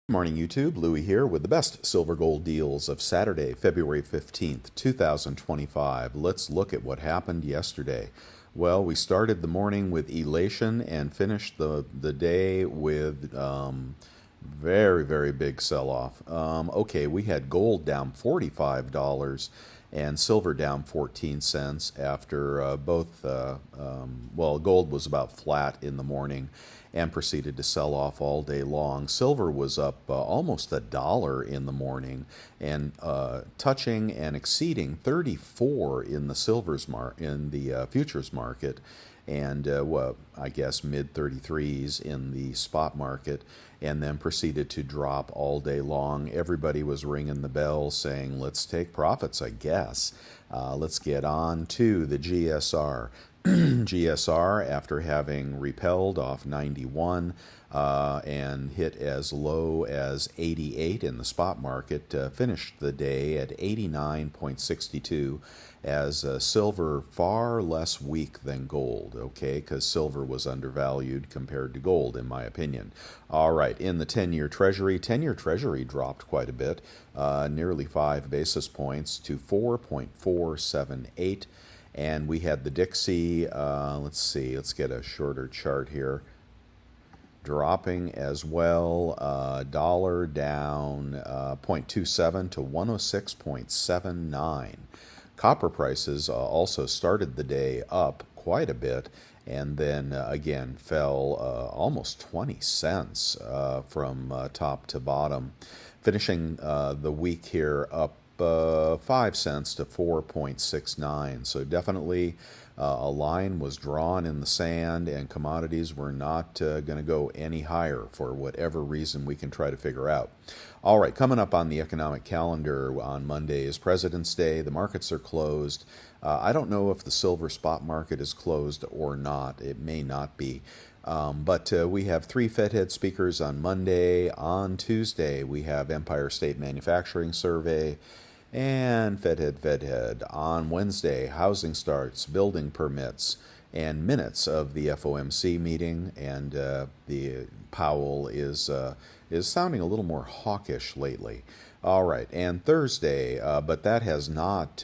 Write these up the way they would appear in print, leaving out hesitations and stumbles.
Morning YouTube, Louie here with the best silver gold deals of Saturday, February 15th, 2025. Let's look at what happened yesterday. Well, we started the morning with elation and finished the day with very big sell-off. Okay, we had gold down $45 and silver down 14 cents after well, gold was about flat in the morning and proceeded to sell off all day long. Silver was up almost $1 in the morning and touching and exceeding 34 in the futures market, and I guess mid 33s in the spot market, and then proceeded to drop all day long. Everybody was ringing the bell saying, let's take profits, I guess. Let's get on to the GSR. GSR, after having repelled off 91 and hit as low as 88 in the spot market, finished the day at 89.62 as silver far less weak than gold, okay, because silver was undervalued compared to gold, in my opinion. All right, in the 10-year Treasury, 10-year Treasury dropped quite a bit, nearly 5 basis points to 4.478. And we had the Dixie, let's see, let's get a shorter chart here, dropping as well, dollar down 0.27 to 106.79. Copper prices also started the day up quite a bit, and then again fell almost 20 cents from top to bottom, finishing the week here up 5 cents to 4.69. So definitely a line was drawn in the sand, and commodities were not going to go any higher for whatever reason we can try to figure out. All right, coming up on the economic calendar on Monday is President's Day. The markets are closed. I don't know if the silver spot market is closed or not. It may not be. But we have 3 Fed speakers on Monday. On Tuesday, we have Empire State Manufacturing Survey and Fed. On Wednesday, housing starts, building permits, and minutes of the FOMC meeting. And the Powell is sounding a little more hawkish lately. All right, and Thursday, but that has not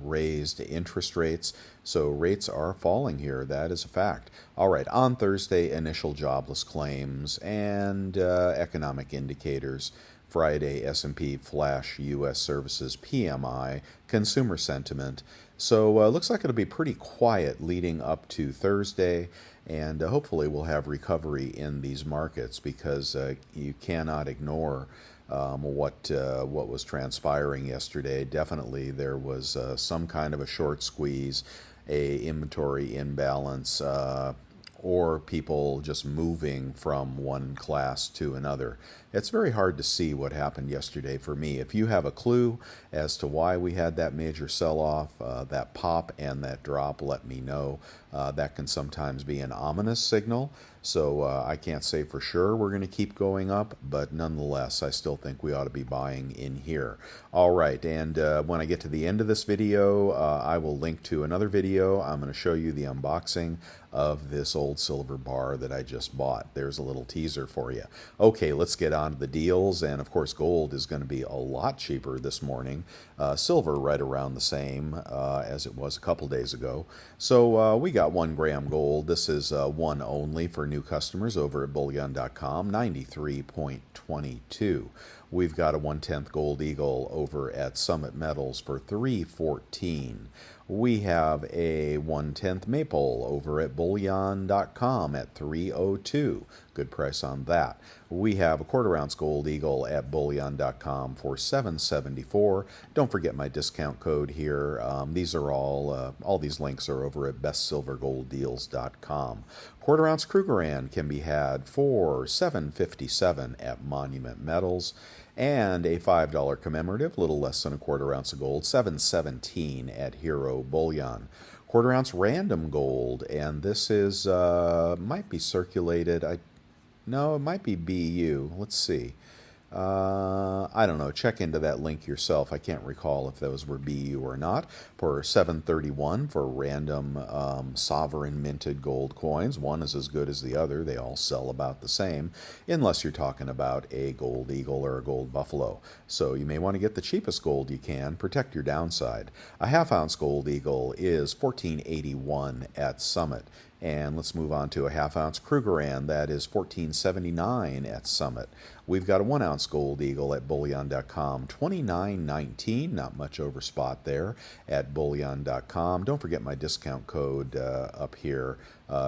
raised interest rates, so rates are falling here. That is a fact. All right, on Thursday, initial jobless claims and economic indicators. Friday, S&P Flash U.S. Services PMI, consumer sentiment. So looks like it'll be pretty quiet leading up to Thursday, and hopefully we'll have recovery in these markets, because you cannot ignore what was transpiring yesterday. Definitely there was some kind of a short squeeze, a inventory imbalance, or people just moving from one class to another. It's very hard to see what happened yesterday for me. If you have a clue as to why we had that major sell-off, that pop and that drop, let me know. That can sometimes be an ominous signal. So I can't say for sure we're going to keep going up, but nonetheless, I still think we ought to be buying in here. All right, and when I get to the end of this video, I will link to another video. I'm going to show you the unboxing of this old silver bar that I just bought. There's a little teaser for you. Okay, let's get on to the deals, and of course gold is going to be a lot cheaper this morning. Silver right around the same as it was a couple days ago. So we got 1 gram gold. This is one only for new customers over at bullion.com, 93.22. We've got a 1/10 Gold Eagle over at Summit Metals for $3.14. We have a 1/10 Maple over at bullion.com at $3.02. Good price on that. We have a 1/4 ounce Gold Eagle at bullion.com for $7.74. Don't forget my discount code here. These are all these links are over at bestsilvergolddeals.com. 1/4 ounce Krugerrand can be had for $7.57 at Monument Metals. And a $5 commemorative, little less than a 1/4 ounce of gold, $7.17 at Hero Bullion. 1/4 ounce random gold, and this is might be circulated. No, it might be BU. Let's see. I don't know. Check into that link yourself. I can't recall if those were BU or not. For 731 for random sovereign minted gold coins. One is as good as the other. They all sell about the same, unless you're talking about a gold eagle or a gold buffalo. So you may want to get the cheapest gold you can. Protect your downside. A half-ounce gold eagle is 1481 at Summit. And let's move on to a half-ounce Krugerrand. That is 1479 at Summit. We've got a 1-ounce gold eagle at bullion.com, 29.19. Not much over spot there at bullion.com. Don't forget my discount code up here,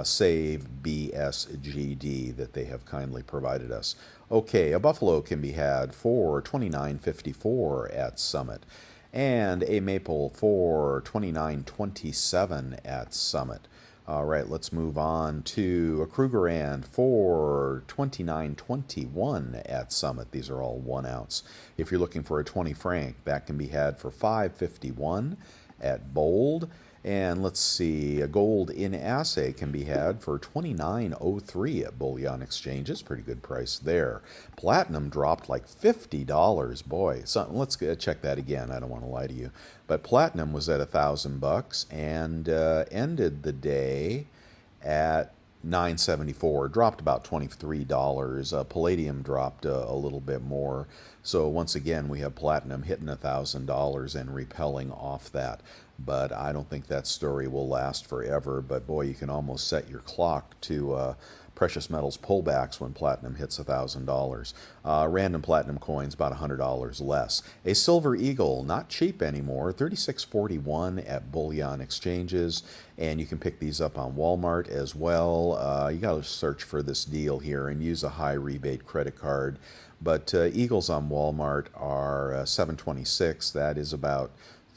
save BSGD, that they have kindly provided us. Okay, a buffalo can be had for 29.54 at Summit, and a maple for 29.27 at Summit. All right, let's move on to a Krugerrand for 29.21 at Summit. These are all 1 ounce. If you're looking for a 20 franc, that can be had for 5.51 at Bold. And let's see, a gold in assay can be had for 29.03 at Bullion Exchanges. Pretty good price there. Platinum dropped like $50. Boy, so let's check that again. I don't want to lie to you. But platinum was at $1,000 and ended the day at $974, dropped about $23. Palladium dropped a little bit more. So once again, we have platinum hitting $1,000 and repelling off that. But I don't think that story will last forever. But boy, you can almost set your clock to precious metals pullbacks when platinum hits $1,000. Random platinum coins about $100 less. A silver eagle, not cheap anymore, $36.41 at Bullion Exchanges, and you can pick these up on Walmart as well. You got to search for this deal here and use a high rebate credit card. But eagles on Walmart are $7.26. That is about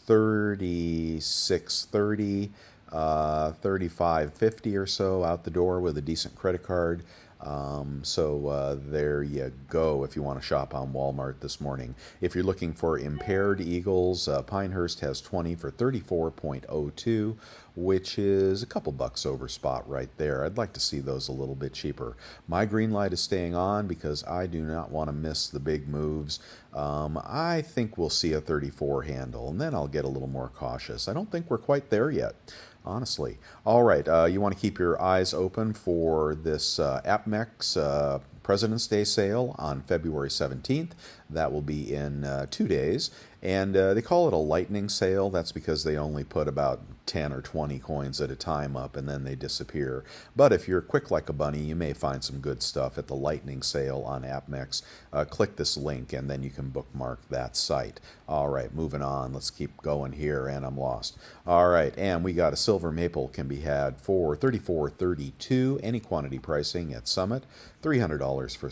$36.30. $35.50 or so out the door with a decent credit card. So there you go if you want to shop on Walmart this morning. If you're looking for impaired eagles, Pinehurst has 20 for 34.02, which is a couple bucks over spot right there. I'd like to see those a little bit cheaper. My green light is staying on because I do not want to miss the big moves. I think we'll see a 34 handle, and then I'll get a little more cautious. I don't think we're quite there yet, honestly. All right, you want to keep your eyes open for this APMEX President's Day sale on February 17th. That will be in 2 days. And they call it a lightning sale. That's because they only put about 10 or 20 coins at a time up and then they disappear. But if you're quick like a bunny, you may find some good stuff at the lightning sale on APMEX. Click this link and then you can bookmark that site. All right, moving on. Let's keep going here, and I'm lost. All right, and we got a silver maple can be had for $34.32, any quantity pricing at Summit, $300 for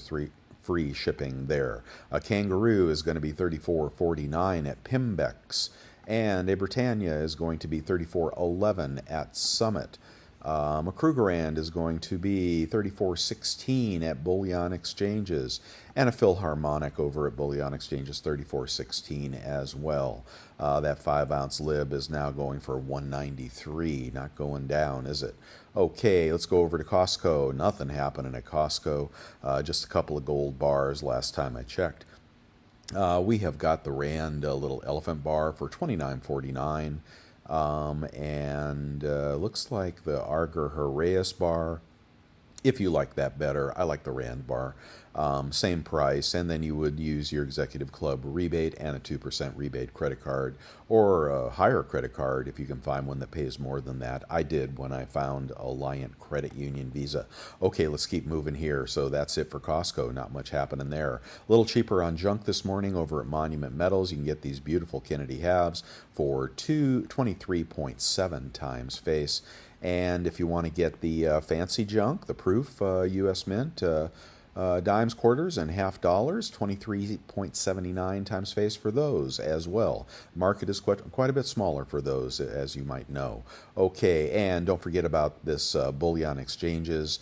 free shipping there. A kangaroo is going to be $34.49 at Pimbex, and a Britannia is going to be $34.11 at Summit. A Krugerrand is going to be $34.16 at Bullion Exchanges, and a Philharmonic over at Bullion Exchanges $34.16 as well. That 5-ounce lib is now going for $193, not going down, is it? Okay, let's go over to Costco. Nothing happening at Costco, just a couple of gold bars last time I checked. We have got the Rand little elephant bar for $29.49. And looks like the Arger Heraeus bar, if you like that better. I like the Rand bar. Same price, and then you would use your Executive Club rebate and a 2% rebate credit card, or a higher credit card if you can find one that pays more than that. I did when I found Alliant Credit Union Visa. Okay, let's keep moving here. So that's it for Costco. Not much happening there. A little cheaper on junk this morning over at Monument Metals. You can get these beautiful Kennedy halves for 23.7 times face. And if you want to get the fancy junk, the proof U.S. Mint, dimes, quarters, and half dollars, 23.79 times face for those as well. Market is quite a bit smaller for those, as you might know. Okay, and don't forget about this Bullion Exchanges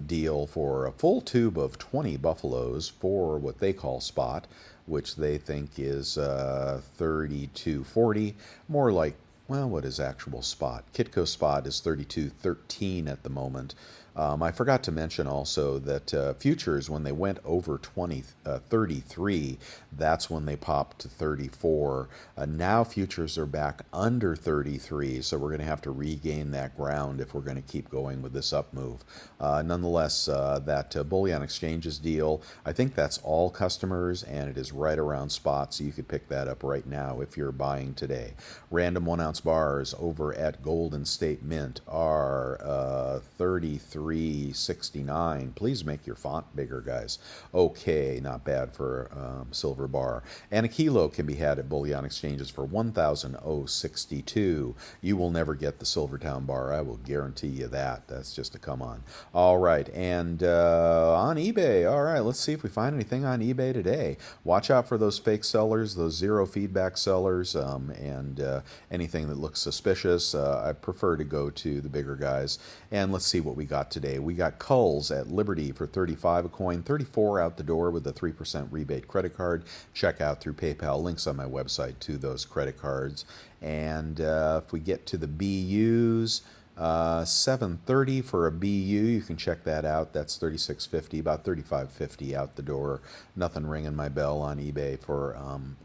deal for a full tube of 20 buffaloes for what they call spot, which they think is $32.40, more like, well, what is actual spot? Kitco spot is $32.13 at the moment. I forgot to mention also that futures, when they went over 33, that's when they popped to 34. Now futures are back under 33, so we're going to have to regain that ground if we're going to keep going with this up move. Nonetheless, that bullion exchanges deal, I think that's all customers, and it is right around spot, so you could pick that up right now if you're buying today. Random 1-ounce bars over at Golden State Mint are 33.69. Please make your font bigger, guys. Okay, not bad for silver bar. And a kilo can be had at bullion exchanges for 1,062. You will never get the Silvertown bar. I will guarantee you that. That's just a come on. All right, and on eBay. All right, let's see if we find anything on eBay today. Watch out for those fake sellers, those zero feedback sellers, and anything that looks suspicious. I prefer to go to the bigger guys. And let's see what we got today. We got Culls at Liberty for 35 a coin, 34 out the door with a 3% rebate credit card. Check out through PayPal. Links on my website to those credit cards. And if we get to the BUs, 730 for a BU. You can check that out. That's 36.50, about 35.50 out the door. Nothing ringing my bell on eBay for.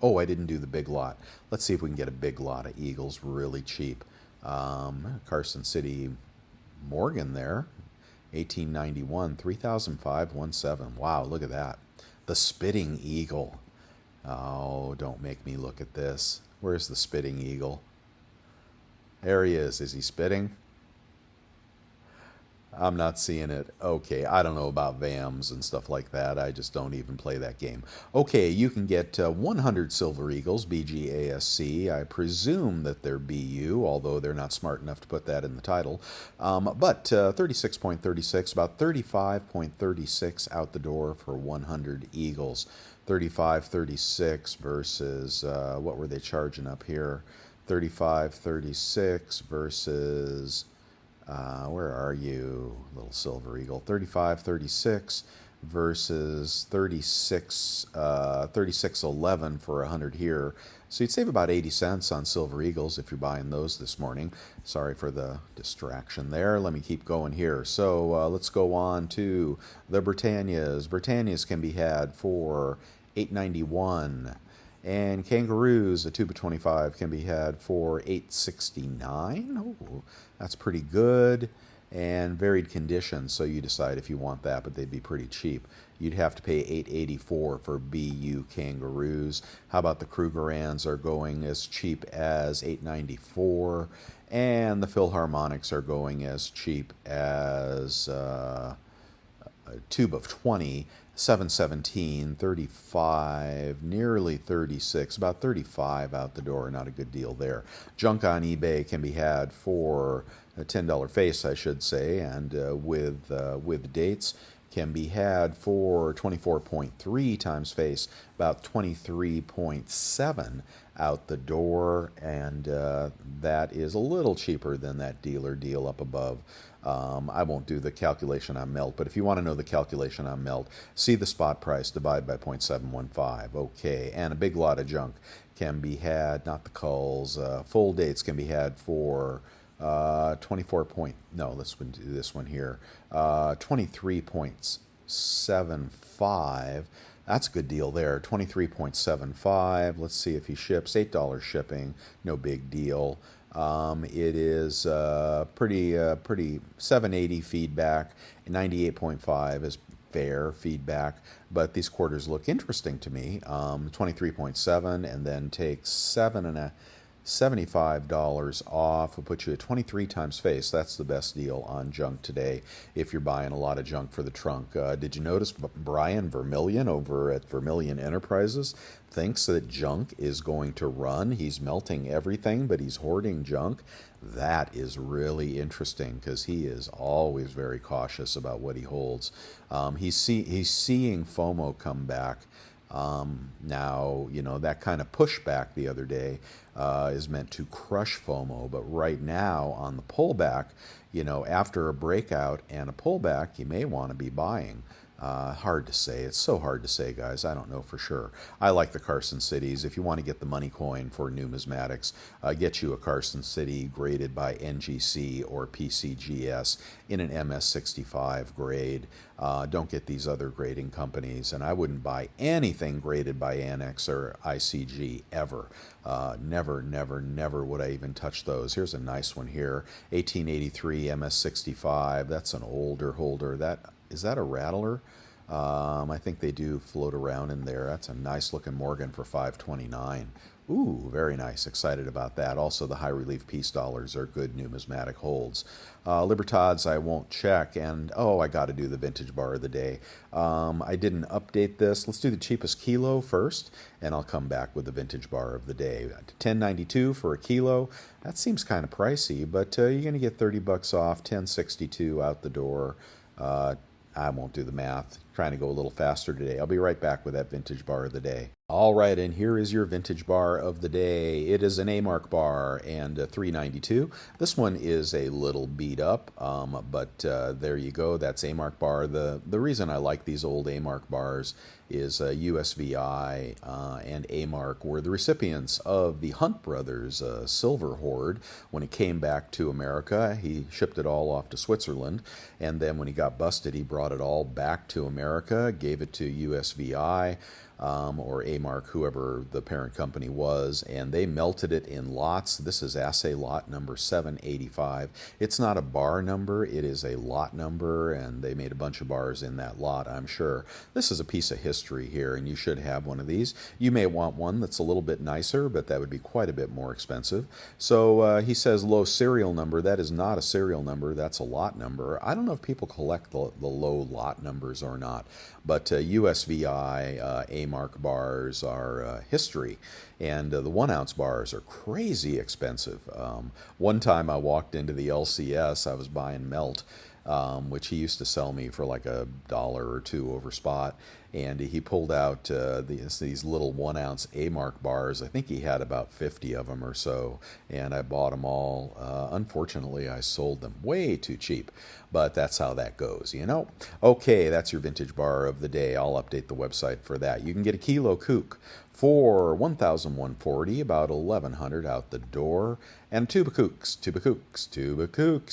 Oh, I didn't do the big lot. Let's see if we can get a big lot of Eagles really cheap. Carson City Morgan there, 1891, 3,517. Wow, look at that. The Spitting Eagle. Oh, don't make me look at this. Where's the Spitting Eagle? There he is. Is he spitting? I'm not seeing it. Okay, I don't know about VAMs and stuff like that. I just don't even play that game. Okay, you can get 100 Silver Eagles, BGASC. I presume that they're BU, although they're not smart enough to put that in the title. But 36.36, about 35.36 out the door for 100 Eagles. 35.36 versus, what were they charging up here? 35.36 versus... where are you, little Silver Eagle? 35.36 versus 36.11 for 100 here. So you'd save about 80 cents on Silver Eagles if you're buying those this morning. Sorry for the distraction there. Let me keep going here. So let's go on to the Britannias. Britannias can be had for $8.91. And Kangaroos, a tube of 25, can be had for $8.69. Oh, that's pretty good. And varied conditions, so you decide if you want that, but they'd be pretty cheap. You'd have to pay $8.84 for BU Kangaroos. How about the Krugerrands are going as cheap as $8.94, and the Philharmonics are going as cheap as a tube of 20, 717, 35, nearly 36, about 35 out the door. Not a good deal there. Junk on eBay can be had for a $10 face, I should say, and with dates can be had for 24.3 times face, about 23.7 out the door, and that is a little cheaper than that dealer deal up above. I won't do the calculation on melt, but if you want to know the calculation on melt, see the spot price, divide by 0.715. Okay, and a big lot of junk can be had, not the culls, full dates can be had for 24 point, no, let's do this one here, 23.75. That's a good deal there, 23.75. Let's see if he ships, $8 shipping, no big deal. It is pretty 780 feedback, 98.5 is fair feedback, but these quarters look interesting to me. 23.7, and then take $75 off will put you at 23 times face. That's the best deal on junk today if you're buying a lot of junk for the trunk. Did you notice Brian Vermillion over at Vermillion Enterprises thinks that junk is going to run? He's melting everything, but he's hoarding junk. That is really interesting because he is always very cautious about what he holds. He's seeing FOMO come back. Now, you know, that kind of pushback the other day is meant to crush FOMO, but right now on the pullback, you know, after a breakout and a pullback, you may want to be buying. Hard to say. It's so hard to say, guys. I don't know for sure. I like the Carson Cities. If you want to get the money coin for numismatics, get you a Carson City graded by NGC or PCGS in an MS65 grade. Don't get these other grading companies, and I wouldn't buy anything graded by Annex or ICG ever. Never, never, never would I even touch those. Here's a nice one here, 1883 MS65. That's an older holder. Is that a rattler? I think they do float around in there. That's a nice looking Morgan for 529. Ooh, very nice. Excited about that. Also, the high relief peace dollars are good numismatic holds. Libertads I won't check, and oh, I got to do the vintage bar of the day. I didn't update this. Let's do the cheapest kilo first, and I'll come back with the vintage bar of the day. $10.92 for a kilo. That seems kind of pricey, but you're going to get 30 bucks off. $10.62 out the door. I won't do the math. Trying to go a little faster today. I'll be right back with that vintage bar of the day. All right, and here is your vintage bar of the day. It is an A-Mark bar and $3.92. This one is a little beat up, but there you go. That's A-Mark bar. The reason I like these old A-Mark bars is USVI and A-Mark were the recipients of the Hunt Brothers silver hoard. When it came back to America, he shipped it all off to Switzerland, and then when he got busted, he brought it all back to America, gave it to USVI, or A-Mark, whoever the parent company was, and they melted it in lots. This is assay lot number 785. It's not a bar number, it is a lot number, and they made a bunch of bars in that lot, I'm sure. This is a piece of history here, and you should have one of these. You may want one that's a little bit nicer, but that would be quite a bit more expensive. So he says low serial number. That is not a serial number, that's a lot number. I don't know if people collect the low lot numbers or not, but USVI, A-Mark bars are history, and the 1 ounce bars are crazy expensive. One time I walked into the LCS, I was buying melt, which he used to sell me for like $1 or $2 over spot, and he pulled out these little 1 ounce A-Mark bars. I think he had about 50 of them or so, and I bought them all. Unfortunately, I sold them way too cheap, but that's how that goes, you know. Okay, that's your vintage bar of the day. I'll update the website for that. You can get a kilo kook for $1,140, about $1,100 out the door. And tuba kooks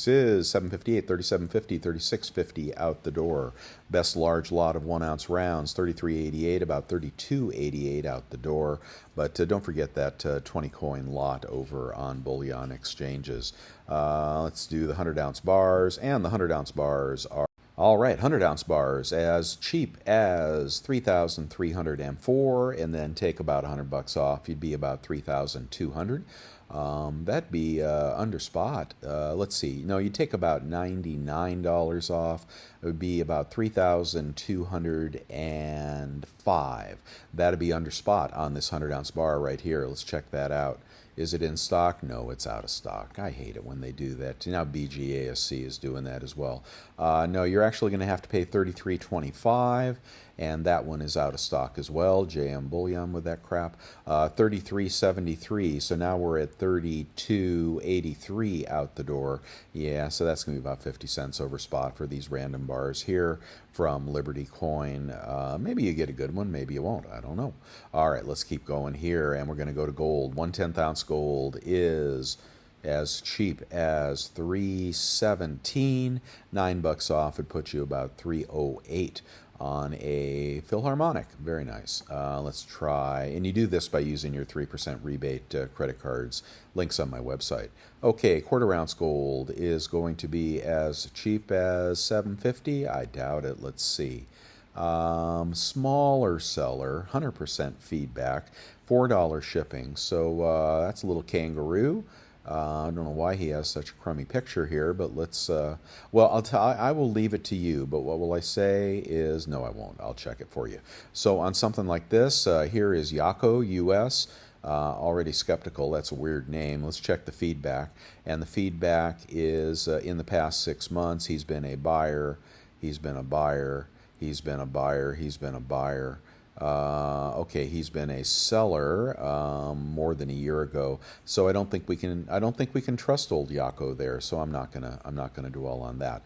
is $758, $37.50, $36.50 out the door. Best large lot of 1 ounce rounds, $33.88, about $32.88 out the door. But don't forget that 20 coin lot over on bullion exchanges. Let's do the 100 ounce bars, and the 100 ounce bars are all right, 100 ounce bars as cheap as 3,304, and then take about 100 bucks off. You'd be about 3,200. That'd be under spot. Let's see. No, you'd take about $99 off. It would be about 3,205. That'd be under spot on this 100 ounce bar right here. Let's check that out. Is it in stock? No, it's out of stock. I hate it when they do that. Now BGASC is doing that as well. No, you're actually going to have to pay $33.25, and that one is out of stock as well. JM Bullion with that crap. $33.73, so now we're at $32.83 out the door. Yeah, so that's going to be about 50 cents over spot for these random bars here from Liberty Coin. Maybe you get a good one, maybe you won't. I don't know. All right, let's keep going here, and we're going to go to gold. 1/10 ounce gold is as cheap as $3.17. $9 off would put you about $3.08 on a Philharmonic. Very nice. Let's try, and you do this by using your 3% rebate credit cards. Links on my website. Okay, 1/4 ounce gold is going to be as cheap as $7.50. I doubt it. Let's see. Smaller seller, 100% feedback, $4 shipping. So that's a little kangaroo. I don't know why he has such a crummy picture here, but let's, well, I will leave it to you, but what will I say is, no, I won't. I'll check it for you. So on something like this, here is Yako US, already skeptical. That's a weird name. Let's check the feedback. And the feedback is, in the past 6 months, he's been a buyer, he's been a buyer, he's been a buyer, he's been a buyer. Okay, he's been a seller more than a year ago, so I don't think we can. I don't think we can trust old Yako there. So I'm not gonna dwell on that.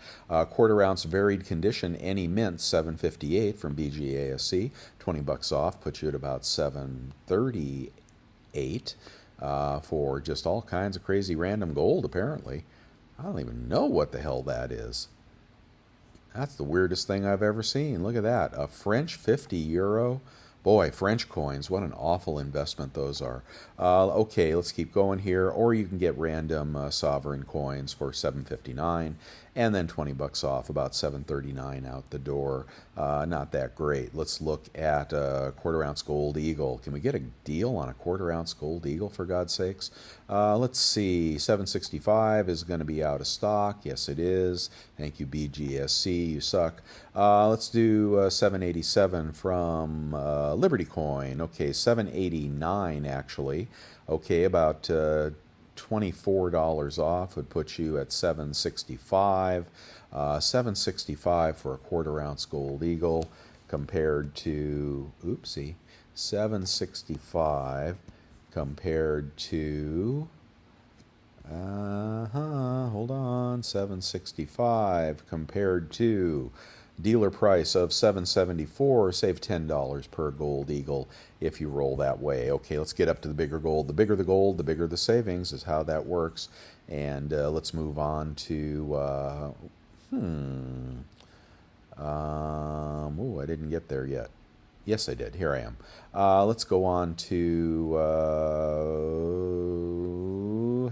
Quarter ounce varied condition, any mint 758 from BGASC, $20 off, puts you at about 738 for just all kinds of crazy random gold. Apparently, I don't even know what the hell that is. That's the weirdest thing I've ever seen. Look at that. A French 50 euro. Boy, French coins, what an awful investment those are. Okay, let's keep going here. Or you can get random sovereign coins for 7.59 and then $20 off, about 7.39 out the door. Not that great. Let's look at a quarter ounce gold eagle. Can we get a deal on a quarter ounce gold eagle, for God's sakes? Let's see. 765 is going to be out of stock. Yes, it is. Thank you, BGSC. You suck. Let's do 787 from Liberty Coin. Okay, 789 actually. Okay, about $24 off would put you at 765. 765 for a quarter ounce gold eagle compared to, oopsie, 765 compared to, hold on, 765 compared to dealer price of 774, save $10 per gold eagle if you roll that way. Okay, let's get up to the bigger gold. The bigger the gold, the bigger the savings is how that works. And let's move on to, oh, I didn't get there yet. Yes, I did. Here I am. Let's go on to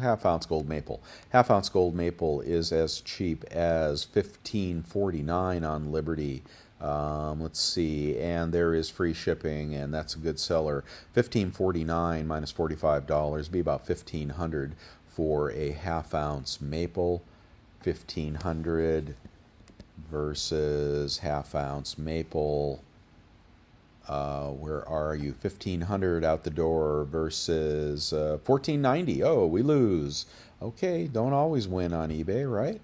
half ounce gold maple. Half ounce gold maple is as cheap as $15.49 on Liberty. Let's see, and there is free shipping, and that's a good seller. $15.49 minus $45 be about $1,500 for a half ounce maple. $1,500 versus half ounce maple. Where are you? $1,500 out the door versus $14.90. Oh, we lose. Okay, don't always win on eBay, right?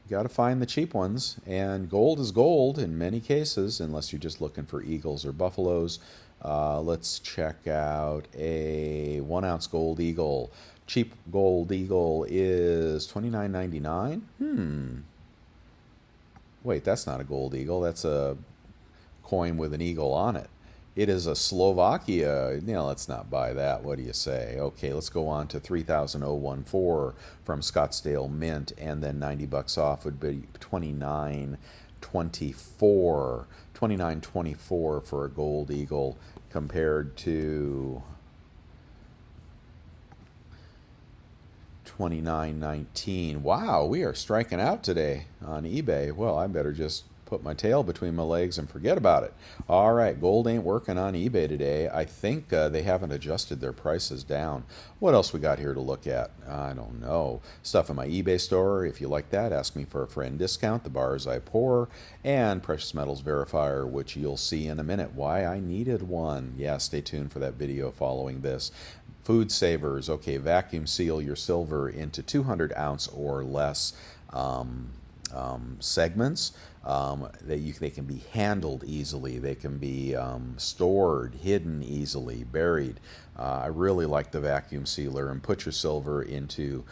You got to find the cheap ones, and gold is gold in many cases, unless you're just looking for eagles or buffaloes. Let's check out a 1 ounce gold eagle. Cheap gold eagle is $29.99. Wait, that's not a gold eagle. That's a coin with an eagle on it. It is a Slovakia. Let's not buy that. What do you say? Okay, let's go on to 3,014 from Scottsdale Mint, and then $90 off would be $29.24. $29.24 for a gold eagle compared to $29.19. Wow, we are striking out today on eBay. Well, I better just put my tail between my legs and forget about it. All right, gold ain't working on eBay today. I think they haven't adjusted their prices down. What else we got here to look at? I don't know. Stuff in my eBay store. If you like that, ask me for a friend discount. The bars I pour, and precious metals verifier, which you'll see in a minute why I needed one. Yeah, stay tuned for that video following this. Food savers. Okay, vacuum seal your silver into 200 ounce or less segments. They can be handled easily. They can be stored, hidden easily, buried. I really like the vacuum sealer, and put your silver into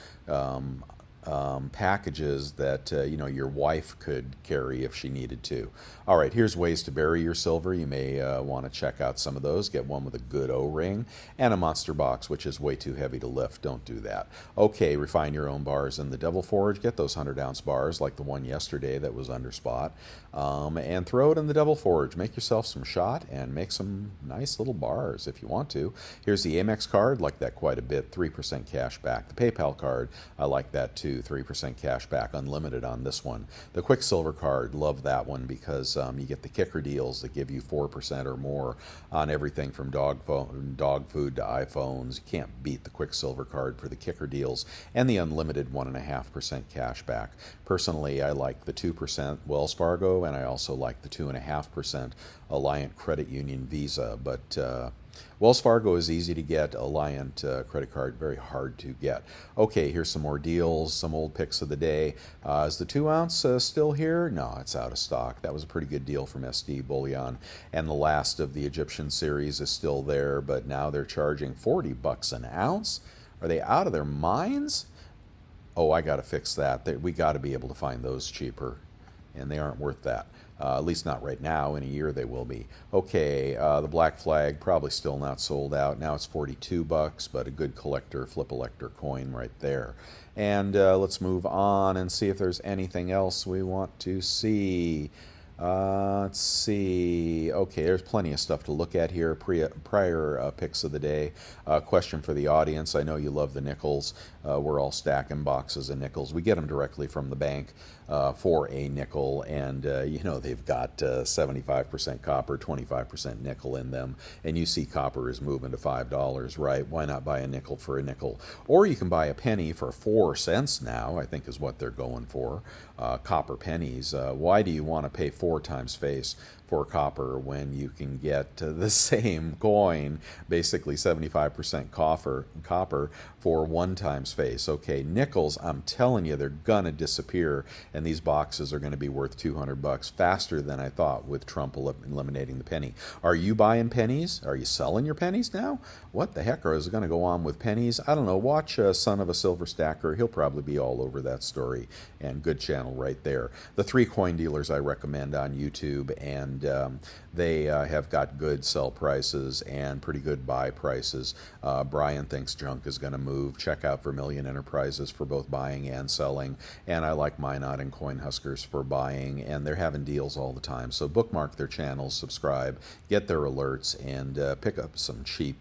packages that your wife could carry if she needed to. All right, here's ways to bury your silver. You may want to check out some of those. Get one with a good O-ring and a monster box, which is way too heavy to lift. Don't do that. Okay, refine your own bars in the Devil Forge. Get those 100-ounce bars like the one yesterday that was under spot, and throw it in the Devil Forge. Make yourself some shot and make some nice little bars if you want to. Here's the Amex card. Like that quite a bit. 3% cash back. The PayPal card, I like that too. 3% cash back, unlimited on this one. The Quicksilver card, love that one because you get the kicker deals that give you 4% or more on everything from dog food to iPhones. You can't beat the Quicksilver card for the kicker deals, and the unlimited 1.5% cash back. Personally, I like the 2% Wells Fargo, and I also like the 2.5% Alliant Credit Union Visa, but Wells Fargo is easy to get. Alliant credit card, very hard to get. Okay, here's some more deals, some old picks of the day. Is the 2 ounce still here? No, it's out of stock. That was a pretty good deal from SD Bullion. And the last of the Egyptian series is still there, but now they're charging $40 an ounce. Are they out of their minds? Oh, I got to fix that. We got to be able to find those cheaper, and they aren't worth that. At least not right now. In a year they will be. Okay, the Black Flag probably still not sold out. Now it's $42, but a good collector, flip-elector coin right there. And let's move on and see if there's anything else we want to see. Let's see. Okay, there's plenty of stuff to look at here. Prior picks of the day. Question for the audience. I know you love the nickels. We're all stacking boxes of nickels. We get them directly from the bank for a nickel, and you know they've got 75% copper, 25% nickel in them. And you see copper is moving to $5, right? Why not buy a nickel for a nickel? Or you can buy a penny for 4 cents now, I think is what they're going for. Copper pennies. Why do you want to pay 4 times face for copper when you can get the same coin, basically 75% copper for 1 times face? Okay, nickels, I'm telling you, they're gonna disappear, and these boxes are going to be worth $200 faster than I thought with Trump eliminating the penny. Are you buying pennies? Are you selling your pennies now? What the heck is going to go on with pennies? I don't know. Watch Son of a Silver Stacker. He'll probably be all over that story, and good channel right there. The 3 coin dealers I recommend on YouTube, and they have got good sell prices and pretty good buy prices. Brian thinks junk is going to move. Check out Vermilion Enterprises for both buying and selling, and I like Minot and Coin Huskers for buying, and they're having deals all the time. So bookmark their channels, subscribe, get their alerts, and pick up some cheap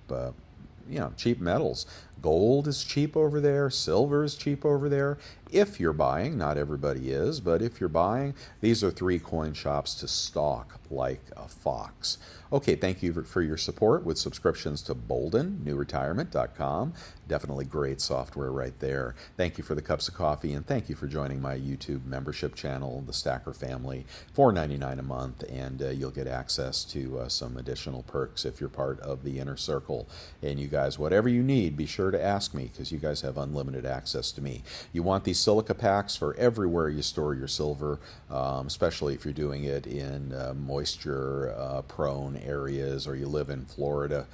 cheap metals. Gold is cheap over there. Silver is cheap over there. If you're buying, not everybody is, but if you're buying, these are 3 coin shops to stalk like a fox. Okay, thank you for your support with subscriptions to Bolden, newretirement.com. Definitely great software right there. Thank you for the cups of coffee, and thank you for joining my YouTube membership channel, the Stacker Family, $4.99 a month, and you'll get access to some additional perks if you're part of the inner circle. And you guys, whatever you need, be sure to ask me, because you guys have unlimited access to me. You want these silica packs for everywhere you store your silver, especially if you're doing it in moisture-prone areas, or you live in Florida.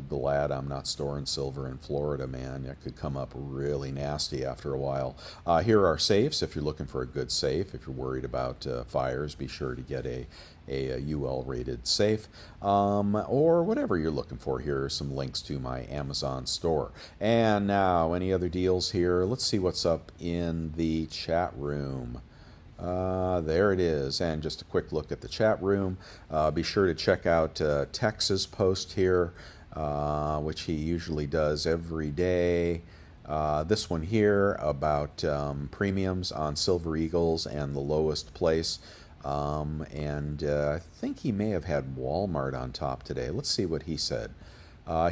Glad I'm not storing silver in Florida, man. It could come up really nasty after a while. Here are safes if you're looking for a good safe. If you're worried about fires, be sure to get a UL rated safe, or whatever you're looking for. Here are some links to my Amazon store. And now, any other deals here? Let's see what's up in the chat room. There it is. And just a quick look at the chat room. Be sure to check out Tex's post here, which he usually does every day. This one here about premiums on Silver Eagles and the lowest place. I think he may have had Walmart on top today. Let's see what he said.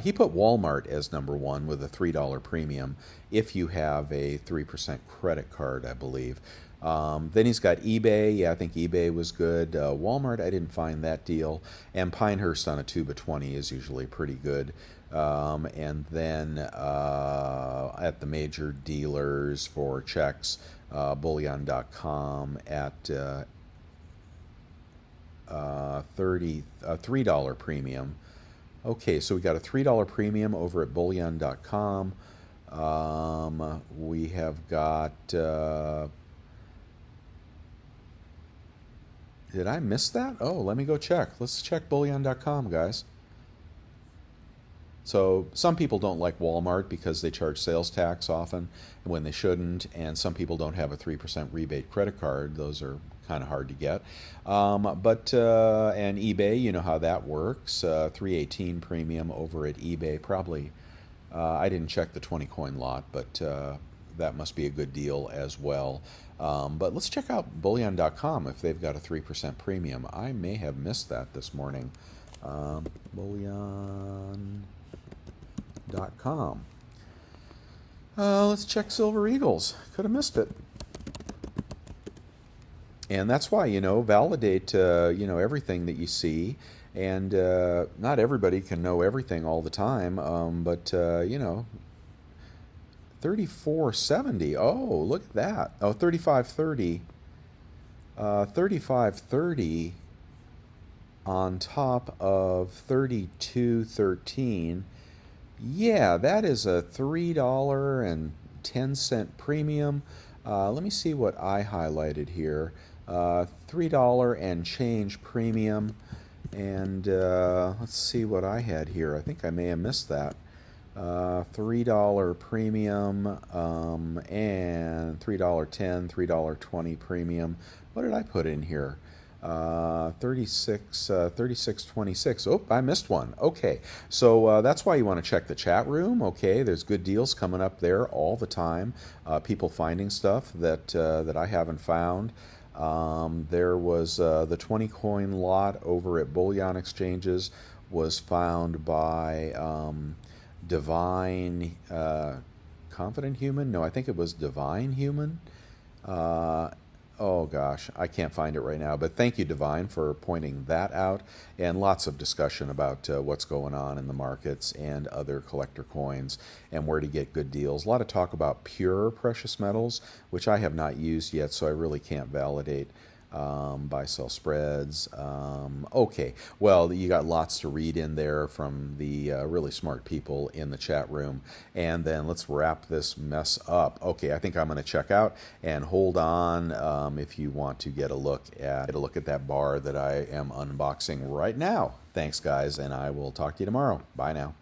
He put Walmart as number 1 with a $3 premium if you have a 3% credit card, I believe. Then he's got eBay. Yeah, I think eBay was good. Walmart, I didn't find that deal. And Pinehurst on a tube of 20 is usually pretty good. And then at the major dealers for checks, bullion.com at $3 premium. Okay, so we got a $3 premium over at bullion.com. We have got... did I miss that? Oh, let me go check. Let's check bullion.com, guys. So some people don't like Walmart because they charge sales tax often when they shouldn't, and some people don't have a 3% rebate credit card. Those are kind of hard to get. And eBay, you know how that works. 318 premium over at eBay. Probably, I didn't check the 20 coin lot, but that must be a good deal as well. But let's check out bullion.com if they've got a 3% premium. I may have missed that this morning. Bullion.com. Let's check Silver Eagles. Could have missed it. And that's why, validate, everything that you see. And not everybody can know everything all the time, but, 3470. Oh, look at that. Oh, 3530. 3530 on top of 3213. Yeah, that is a $3.10 premium. Let me see what I highlighted here. $3 and change premium. And let's see what I had here. I think I may have missed that. $3 premium and $3.10, $3.20 premium. What did I put in here? 36.26. Oh, I missed one. Okay, so that's why you want to check the chat room. Okay, there's good deals coming up there all the time. People finding stuff that I haven't found. There was the 20 coin lot over at Bullion Exchanges was found by Divine Confident Human. No, I think it was Divine Human. Oh gosh, I can't find it right now, but thank you, Divine, for pointing that out, and lots of discussion about what's going on in the markets and other collector coins and where to get good deals. A lot of talk about pure precious metals, which I have not used yet, so I really can't validate buy-sell spreads. Okay, well, you got lots to read in there from the really smart people in the chat room. And then let's wrap this mess up. Okay, I think I'm going to check out and hold on if you want to get a look at that bar that I am unboxing right now. Thanks, guys, and I will talk to you tomorrow. Bye now.